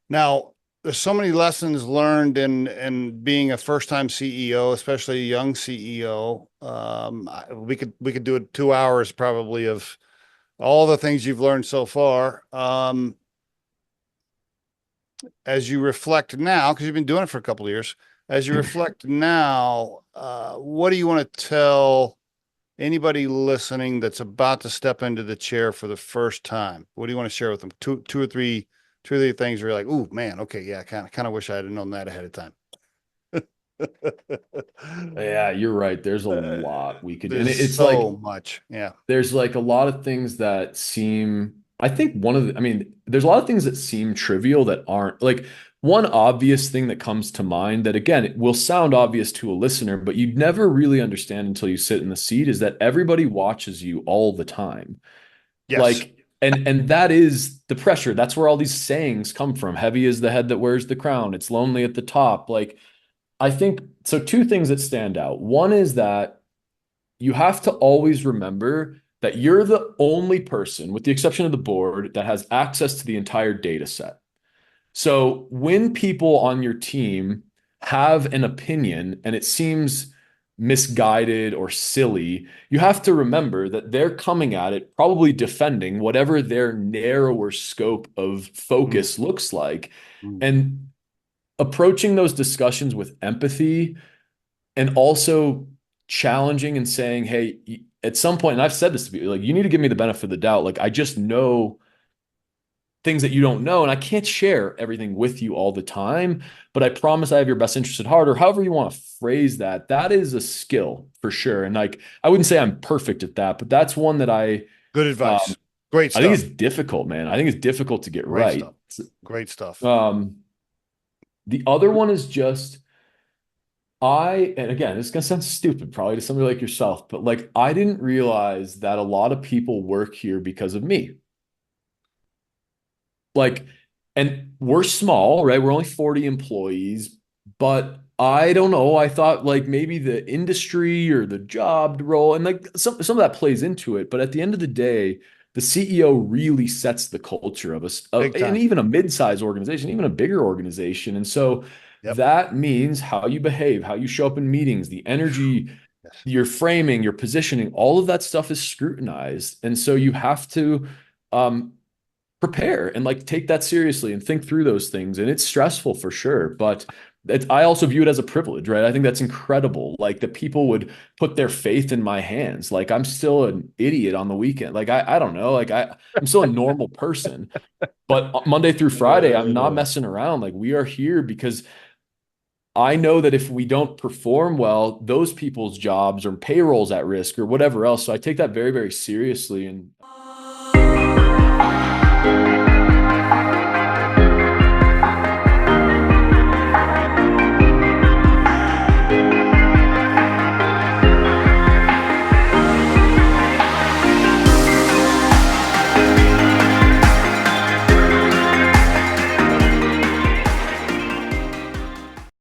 Now, there's so many lessons learned in being a first-time CEO, especially a young CEO. We could do it 2 hours probably of all the things you've learned so far. As you reflect now, because you've been doing it for a couple of years, as you reflect now, what do you want to tell anybody listening that's about to step into the chair for the first time? What do you want to share with them? Two or three things where you're like, "Ooh, man, okay, yeah, kind of wish I had known that ahead of time." Yeah, you're right. There's a lot we could, and There's it's so like much. Yeah. there's like a lot of things that seem, I think I mean, there's a lot of things that seem trivial that aren't. Like one obvious thing that comes to mind that again, it will sound obvious to a listener, but you'd never really understand until you sit in the seat is that everybody watches you all the time. Yes. Like, and that is the pressure. That's where all these sayings come from. Heavy is the head that wears the crown. It's lonely at the top. Like, I think so. Two things that stand out. One is that you have to always remember that you're the only person, with the exception of the board, that has access to the entire data set. So when people on your team have an opinion and it seems misguided or silly, you have to remember that they're coming at it probably defending whatever their narrower scope of Mm, focus looks like. mm. And approaching those discussions with empathy and also challenging and saying, hey, at some point, and I've said this to people, like, you need to give me the benefit of the doubt. Like, I just know things that you don't know, and I can't share everything with you all the time, but I promise I have your best interest at heart, or however you want to phrase that. That is a skill for sure. And like, I wouldn't say I'm perfect at that, but that's one that Good advice. Great I think it's stuff. difficult, man. I think it's difficult to get Great right. stuff. Great stuff. Um, the other one is just and again, it's gonna sound stupid probably to somebody like yourself, but like I didn't realize that a lot of people work here because of me. Like, and we're small, right? We're only 40 employees, but I don't know. I thought like maybe the industry or the job role, and like some of that plays into it. But at the end of the day, the CEO really sets the culture of us, Big and time. even a mid-sized organization, even a bigger organization. And so Yep. that means how you behave, how you show up in meetings, the energy, Yes. your framing, your positioning, all of that stuff is scrutinized. And so you have to um, prepare and like take that seriously and think through those things. And it's stressful for sure, but I also view it as a privilege, right? I think that's incredible. Like that people would put their faith in my hands. Like I'm still an idiot on the weekend. Like I don't know. I'm still a normal person, but Monday through Friday, I'm not Uh, messing around. Like we are here because I know that if we don't perform well, those people's jobs or payrolls at risk or whatever else. So I take that very, very seriously. And